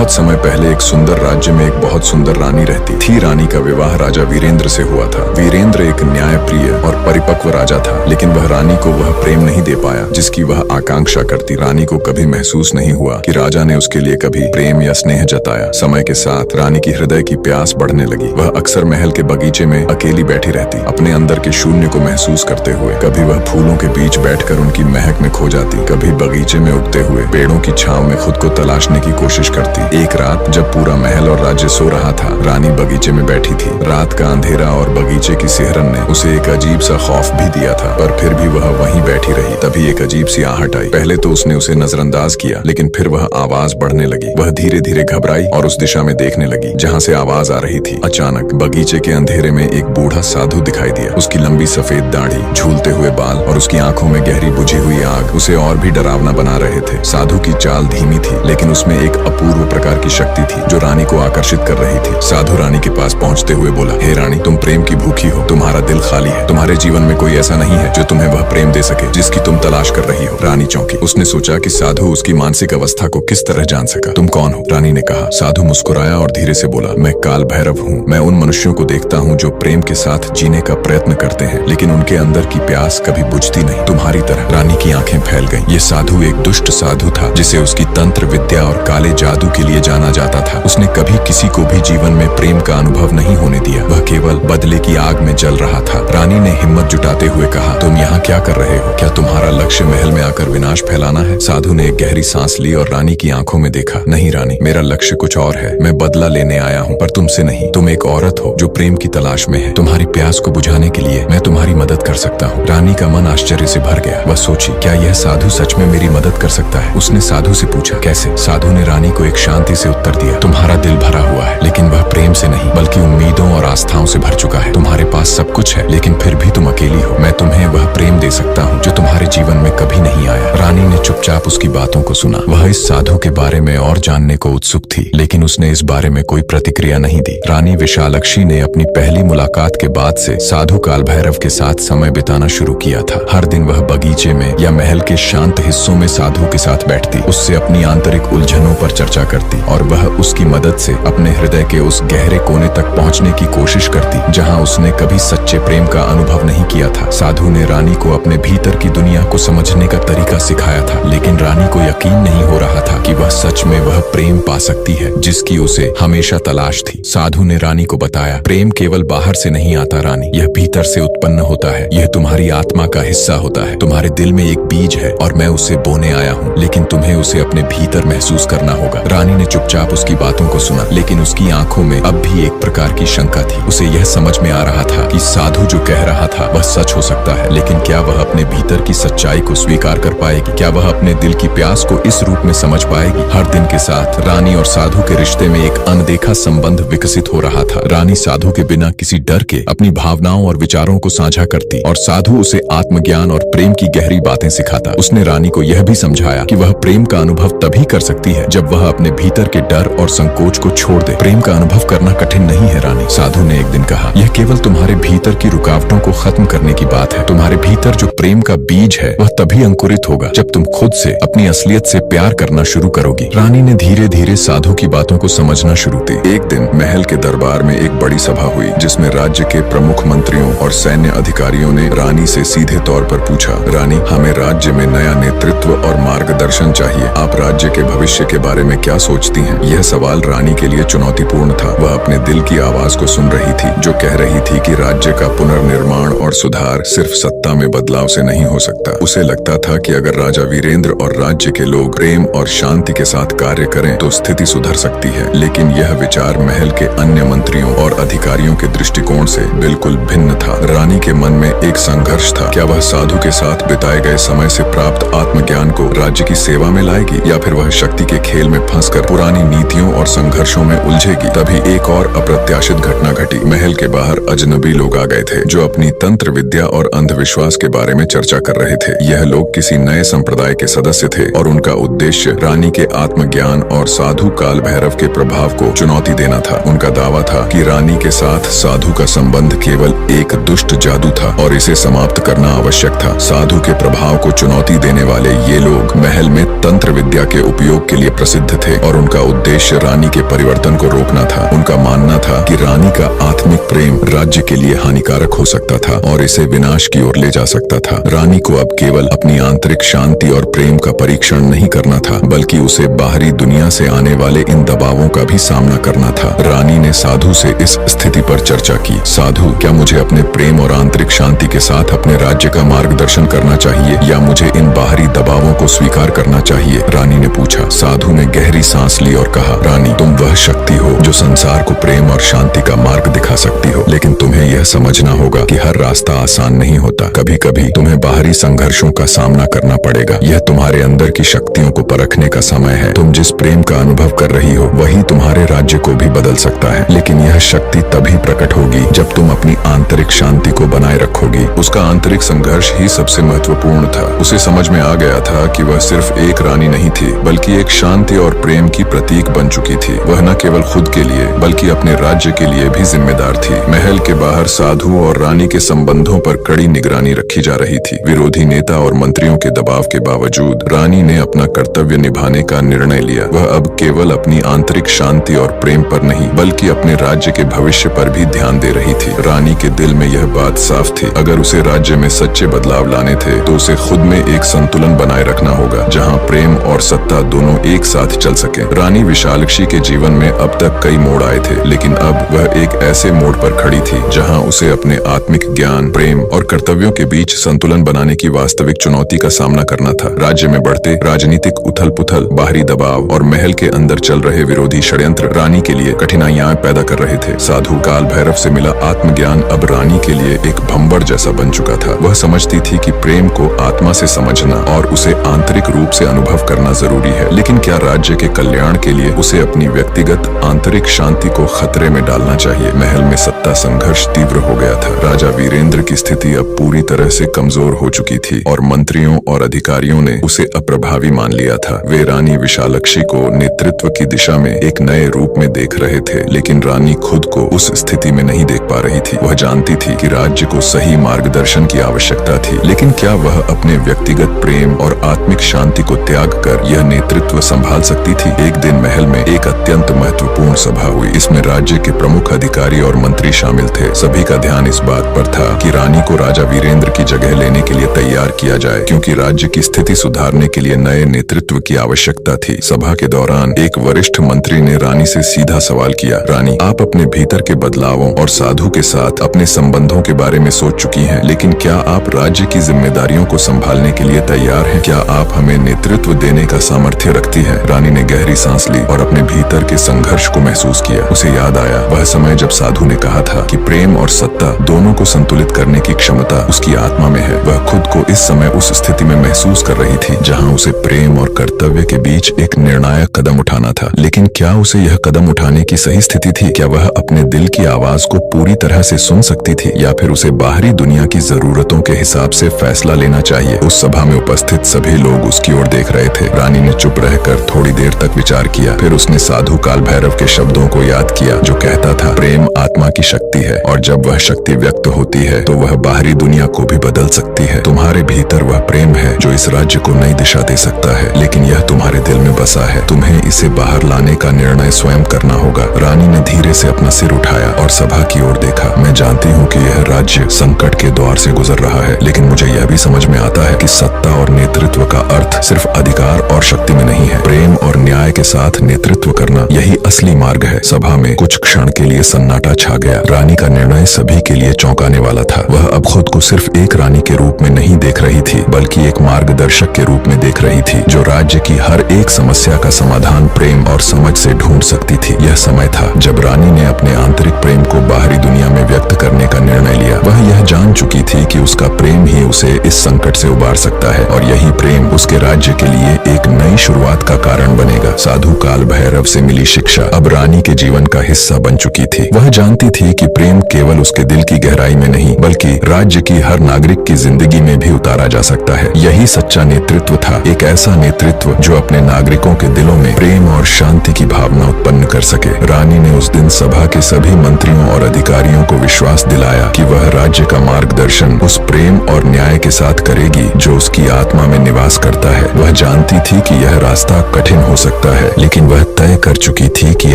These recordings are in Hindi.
बहुत समय पहले एक सुंदर राज्य में एक बहुत सुंदर रानी रहती थी। रानी का विवाह राजा वीरेंद्र से हुआ था। वीरेंद्र एक न्यायप्रिय और परिपक्व राजा था, लेकिन वह रानी को वह प्रेम नहीं दे पाया जिसकी वह आकांक्षा करती। रानी को कभी महसूस नहीं हुआ कि राजा ने उसके लिए कभी प्रेम या स्नेह जताया। समय के साथ रानी की हृदय की प्यास बढ़ने लगी। वह अक्सर महल के बगीचे में अकेली बैठी रहती, अपने अंदर के शून्य को महसूस करते हुए। कभी वह फूलों के बीच बैठकर उनकी महक में खो जाती, कभी बगीचे में उगते हुए पेड़ों की छांव में खुद को तलाशने की कोशिश करती। एक रात जब पूरा महल और राज्य सो रहा था, रानी बगीचे में बैठी थी। रात का अंधेरा और बगीचे की सिहरन ने उसे एक अजीब सा खौफ भी दिया था, पर फिर भी वह वहीं बैठी रही। तभी एक अजीब सी आहट आई। पहले तो उसने उसे नजरअंदाज किया, लेकिन फिर वह आवाज बढ़ने लगी। वह धीरे धीरे घबराई और उस दिशा में देखने लगी जहाँ से आवाज आ रही थी। अचानक बगीचे के अंधेरे में एक बूढ़ा साधु दिखाई दिया। उसकी लंबी सफेद दाढ़ी, झूलते हुए बाल और उसकी आंखों में गहरी बुझी हुई आग उसे और भी डरावना बना रहे थे। साधु की चाल धीमी थी, लेकिन उसमें एक अपूर्व प्रकार की शक्ति थी जो रानी को आकर्षित कर रही थी। साधु रानी के पास पहुंचते हुए बोला, हे रानी, तुम प्रेम की भूखी हो। तुम्हारा दिल खाली है। तुम्हारे जीवन में कोई ऐसा नहीं है जो तुम्हें वह प्रेम दे सके जिसकी तुम तलाश कर रही हो। रानी चौंकी। उसने सोचा कि साधु उसकी मानसिक अवस्था को किस तरह जान सका। तुम कौन हो? रानी ने कहा। साधु मुस्कुराया और धीरे से बोला, मैं काल भैरव हूँ। मैं उन मनुष्यों को देखता हूँ जो प्रेम के साथ जीने का प्रयत्न करते हैं, लेकिन उनके अंदर की प्यास कभी बुझती नहीं, तुम्हारी तरह। रानी की आंखें फैल गईं। ये साधु एक दुष्ट साधु था जिसे उसकी तंत्र विद्या और काले जादू के लिए जाना जाता था। उसने कभी किसी को भी जीवन में प्रेम का अनुभव नहीं होने दिया। वह केवल बदले की आग में जल रहा था। रानी ने हिम्मत जुटाते हुए कहा, तुम यहाँ क्या कर रहे हो? क्या तुम्हारा लक्ष्य महल में आकर विनाश फैलाना है? साधु ने एक गहरी सांस ली और रानी की आंखों में देखा। नहीं रानी, मेरा लक्ष्य कुछ और है। मैं बदला लेने आया हूँ, पर तुमसे नहीं। तुम एक औरत हो जो प्रेम की तलाश में है। तुम्हारी प्यास को बुझाने के लिए मैं तुम्हारी मदद कर सकता हूँ। रानी का मन आश्चर्य से भर गया। वह सोची, क्या यह साधु सच में मेरी मदद कर सकता है? उसने साधु से पूछा, कैसे? साधु ने रानी को एक शांति से उत्तर दिया, तुम्हारा दिल भरा हुआ है, लेकिन वह प्रेम से नहीं बल्कि उम्मीदों और आस्थाओं से भर चुका है। तुम्हारे पास सब कुछ है, लेकिन फिर भी तुम अकेली हो। मैं तुम्हें वह प्रेम दे सकता हूँ जो तुम्हारे जीवन में कभी नहीं आया। रानी ने चुपचाप उसकी बातों को सुना। वह इस साधु के बारे में और जानने को उत्सुक थी, लेकिन उसने इस बारे में कोई प्रतिक्रिया नहीं दी। रानी विशालक्षी ने अपनी पहली मुलाकात के बाद से साधु काल भैरव के साथ समय बिताना शुरू किया था। हर दिन वह बगीचे में या महल के शांत हिस्सों में साधु के साथ बैठती, उससे अपनी आंतरिक उलझनों पर चर्चा करती और वह उसकी मदद से अपने हृदय के उस गहरे कोने तक पहुंचने की कोशिश करती जहां उसने कभी सच्चे प्रेम का अनुभव नहीं किया था। साधु ने रानी को अपने भीतर की दुनिया को समझने का तरीका सिखाया था, लेकिन रानी को यकीन नहीं हो रहा था कि वह सच में वह प्रेम पा सकती है जिसकी उसे हमेशा तलाश थी। साधु ने रानी को बताया, प्रेम केवल बाहर से नहीं आता रानी, यह भीतर से उत्पन्न होता है। यह तुम्हारी आत्मा का हिस्सा होता है। तुम्हारे दिल में एक बीज है और मैं उसे बोने आया हूँ, लेकिन तुम्हें उसे अपने भीतर महसूस करना होगा। रानी ने चुपचाप उसकी बातों को सुना, लेकिन उसकी आंखों में अब भी एक प्रकार की शंका थी। उसे यह समझ में आ रहा था कि साधु जो कह रहा था वह सच हो सकता है, लेकिन क्या वह अपने भीतर की सच्चाई को स्वीकार कर पाएगी? क्या वह अपने दिल की प्यास को इस रूप में समझ पाएगी? हर दिन के साथ रानी और साधु के रिश्ते में एक अनदेखा संबंध विकसित हो रहा था। रानी साधु के बिना किसी डर के अपनी भावनाओं और विचारों को साझा करती और साधु उसे आत्मज्ञान और प्रेम की गहरी बातें सिखाता। उसने रानी को यह भी समझाया कि वह प्रेम का अनुभव तभी कर सकती है जब वह अपने भीतर के डर और संकोच को छोड़ दे। प्रेम का अनुभव करना कठिन नहीं है रानी, साधु ने एक दिन कहा। यह केवल तुम्हारे भीतर की रुकावटों को खत्म करने की बात है। तुम्हारे भीतर जो प्रेम का बीज है वह तभी अंकुरित होगा जब तुम खुद से अपनी असलियत से प्यार करना शुरू करोगी। रानी ने धीरे धीरे साधु की बातों को समझना शुरू की। एक दिन महल के दरबार में एक बड़ी सभा हुई जिसमें राज्य के प्रमुख मंत्रियों और सैन्य अधिकारियों ने रानी से सीधे तौर पर पूछा, रानी, हमें राज्य में नया नेतृत्व और मार्गदर्शन चाहिए। आप राज्य के भविष्य के बारे में क्या सोचती हैं? यह सवाल रानी के लिए चुनौतीपूर्ण था। वह अपने दिल की आवाज को सुन रही थी जो कह रही थी कि राज्य का पुनर्निर्माण और सुधार सिर्फ सत्ता में बदलाव से नहीं हो सकता। उसे लगता था कि अगर राजा वीरेंद्र और राज्य के लोग प्रेम और शांति के साथ कार्य करें तो स्थिति सुधर सकती है, लेकिन यह विचार महल के अन्य मंत्रियों और अधिकारियों के दृष्टिकोण से बिल्कुल भिन्न था। रानी के मन में एक संघर्ष था। क्या वह साधु के साथ बिताए गए समय से प्राप्त आत्मज्ञान को राज्य की सेवा में लाएगी या फिर वह शक्ति के खेल में फंसकर पुरानी नीतियों और संघर्षों में उलझेगी? तभी एक और अप्रत्याशित घटना घटी। महल के बाहर अजनबी लोग आ गए थे जो अपनी तंत्र विद्या और अंधविश्वास के बारे में चर्चा कर रहे थे। यह लोग किसी नए संप्रदाय के सदस्य थे और उनका उद्देश्य रानी के आत्मज्ञान और साधु काल भैरव के प्रभाव को चुनौती देना था। उनका दावा था कि रानी के साथ साधु का संबंध केवल एक दुष्ट जादू था और इसे समाप्त करना आवश्यक था। साधु के प्रभाव को चुनौती देने वाले ये लोग महल में तंत्र विद्या के उपयोग के लिए प्रसिद्ध थे और और उनका उद्देश्य रानी के परिवर्तन को रोकना था। उनका मानना था कि रानी का आत्मिक प्रेम राज्य के लिए हानिकारक हो सकता था और इसे विनाश की ओर ले जा सकता था। रानी को अब केवल अपनी आंतरिक शांति और प्रेम का परीक्षण नहीं करना था, बल्कि उसे बाहरी दुनिया से आने वाले इन दबावों का भी सामना करना था। रानी ने साधु से इस स्थिति पर चर्चा की। साधु, क्या मुझे अपने प्रेम और आंतरिक शांति के साथ अपने राज्य का मार्गदर्शन करना चाहिए या मुझे इन बाहरी दबावों को स्वीकार करना चाहिए? रानी ने पूछा। साधु ने गहरी सांस ली और कहा, रानी, तुम वह शक्ति हो जो संसार को प्रेम और शांति का मार्ग दिखा सकती हो, लेकिन तुम्हें यह समझना होगा कि हर रास्ता आसान नहीं होता। कभी कभी तुम्हें बाहरी संघर्षों का सामना करना पड़ेगा। यह तुम्हारे अंदर की शक्तियों को परखने का समय है। तुम जिस प्रेम का अनुभव कर रही हो वही तुम्हारे राज्य को भी बदल सकता है, लेकिन यह शक्ति तभी प्रकट होगी जब तुम अपनी आंतरिक शांति को बनाए रखोगी। उसका आंतरिक संघर्ष ही सबसे महत्वपूर्ण था। उसे समझ में आ गया था कि वह सिर्फ एक रानी नहीं थी, बल्कि एक शांति और प्रेम की प्रतीक बन चुकी थी। वह न केवल खुद के लिए बल्कि अपने राज्य के लिए भी जिम्मेदार थी। महल के बाहर साधु और रानी के संबंधों पर कड़ी निगरानी रखी जा रही थी। विरोधी नेता और मंत्रियों के दबाव के बावजूद रानी ने अपना कर्तव्य निभाने का निर्णय लिया। वह अब केवल अपनी आंतरिक शांति और प्रेम पर नहीं, बल्कि अपने राज्य के भविष्य पर भी ध्यान दे रही थी। रानी के दिल में यह बात साफ थी, अगर उसे राज्य में सच्चे बदलाव लाने थे तो उसे खुद में एक संतुलन बनाए रखना होगा, जहां प्रेम और सत्ता दोनों एक साथ चल सके। रानी विशालक्षी के जीवन में अब तक कई मोड़ आए थे, लेकिन अब वह एक ऐसे मोड़ पर खड़ी थी जहां उसे अपने आत्मिक ज्ञान, प्रेम और कर्तव्यों के बीच संतुलन बनाने की वास्तविक चुनौती का सामना करना था। राज्य में बढ़ते राजनीतिक उथल पुथल, बाहरी दबाव और महल के अंदर चल रहे विरोधी षड्यंत्र रानी के लिए कठिनाइयां पैदा कर रहे थे। साधु काल भैरव से मिला आत्मज्ञान अब रानी के लिए एक भंवर जैसा बन चुका था। वह समझती थी कि प्रेम को आत्मा से समझना और उसे आंतरिक रूप से अनुभव करना जरूरी है, लेकिन क्या राज्य के कल्याण के लिए उसे अपनी व्यक्तिगत आंतरिक शांति को खतरे में डालना चाहिए? महल में सत्ता संघर्ष तीव्र हो गया था। राजा वीरेंद्र की स्थिति अब पूरी तरह से कमजोर हो चुकी थी और मंत्रियों और अधिकारियों ने उसे अप्रभावी मान लिया था। वे रानी विशालक्षी को नेतृत्व की दिशा में एक नए रूप में देख रहे थे, लेकिन रानी खुद को उस स्थिति में नहीं देख पा रही थी। वह जानती थी कि राज्य को सही मार्गदर्शन की आवश्यकता थी, लेकिन क्या वह अपने व्यक्तिगत प्रेम और आत्मिक शांति को त्याग कर यह नेतृत्व संभाल सकती थी? एक दिन महल में एक अत्यंत महत्वपूर्ण सभा हुई। इसमें राज्य के प्रमुख अधिकारी और मंत्री शामिल थे। सभी का ध्यान इस बात पर था कि रानी को राजा वीरेंद्र की जगह लेने के लिए तैयार किया जाए, क्योंकि राज्य की स्थिति सुधारने के लिए नए नेतृत्व की आवश्यकता थी। सभा के दौरान एक वरिष्ठ मंत्री ने रानी से सीधा सवाल किया, रानी, आप अपने भीतर के बदलावों और साधु के साथ अपने संबंधों के बारे में सोच चुकी हैं, लेकिन क्या आप राज्य की जिम्मेदारियों को संभालने के लिए तैयार हैं? क्या आप हमें नेतृत्व देने का सामर्थ्य रखती हैं? रानी ने गहरी सांस ली और अपने भीतर के संघर्ष को महसूस किया। उसे याद आया वह समय जब साधु ने कहा था कि प्रेम और सत्ता दोनों को संतुलित करने की क्षमता उसकी आत्मा में है। वह खुद को इस समय उस स्थिति में महसूस कर रही थी जहां उसे प्रेम और कर्तव्य के बीच एक निर्णायक कदम उठाना था, लेकिन क्या उसे यह कदम उठाने की सही स्थिति थी? क्या वह अपने दिल की आवाज को पूरी तरह से सुन सकती थी या फिर उसे बाहरी दुनिया की जरूरतों के हिसाब से फैसला लेना चाहिए? उस सभा में उपस्थित सभी लोग उसकी ओर देख रहे थे। रानी ने चुप रहकर थोड़ी देर तक विचार किया, फिर उसने साधु काल भैरव के शब्दों को याद किया जो कहता था, प्रेम आत्मा की शक्ति है और जब वह शक्ति व्यक्त होती है तो वह बाहरी दुनिया को भी बदल सकती है। तुम्हारे भीतर वह प्रेम है जो इस राज्य को नई दिशा दे सकता है, लेकिन यह तुम्हारे दिल में बसा है। तुम्हें इसे बाहर लाने का निर्णय स्वयं करना होगा। रानी ने धीरे से अपना सिर उठाया और सभा की ओर देखा। मैं जानती हूँ कि यह राज्य संकट के द्वार से गुजर रहा है, लेकिन मुझे यह भी समझ में आता है कि सत्ता और नेतृत्व का अर्थ सिर्फ अधिकार और शक्ति में नहीं है। प्रेम और न्याय के साथ नेतृत्व करना यही असली मार्ग है। सभा में कुछ क्षण के लिए सन्नाटा छा गया। रानी का निर्णय सभी के लिए चौंकाने वाला था। वह अब खुद को सिर्फ एक रानी के रूप में नहीं देख रही थी, बल्कि एक मार्गदर्शक के रूप में देख रही थी जो राज्य की हर एक समस्या का समाधान प्रेम और समझ से ढूंढ सकती थी। यह समय था जब रानी ने अपने आंतरिक प्रेम को बाहरी दुनिया में व्यक्त करने का निर्णय लिया। वह यह जान चुकी थी कि उसका प्रेम ही उसे इस संकट से उबार सकता है और यही प्रेम उसके राज्य के लिए एक नई शुरुआत का कारण बनेगा। साधु काल भैरव से मिली शिक्षा अब रानी के जीवन का हिस्सा बन चुकी थी। वह जानती थी कि प्रेम केवल उसके दिल की गहराई में नहीं, बल्कि राज्य की हर नागरिक की जिंदगी में भी उतारा जा सकता है। यही सच्चा नेतृत्व था, एक ऐसा नेतृत्व जो अपने नागरिकों के दिलों में प्रेम और शांति की भावना उत्पन्न कर सके। रानी ने उस दिन सभा के सभी मंत्रियों और अधिकारियों को विश्वास दिलाया कि वह राज्य का मार्गदर्शन उस प्रेम और न्याय के साथ करेगी जो उसकी आत्मा में निवास करता है। वह जानती थी कि यह रास्ता कठिन हो सकता है, लेकिन वह तय कर चुकी थी कि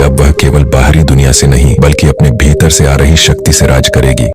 अब वह केवल बाहरी दुनिया से नहीं बल्कि अपने भीतर से आ रही शक्ति से राज करेगी।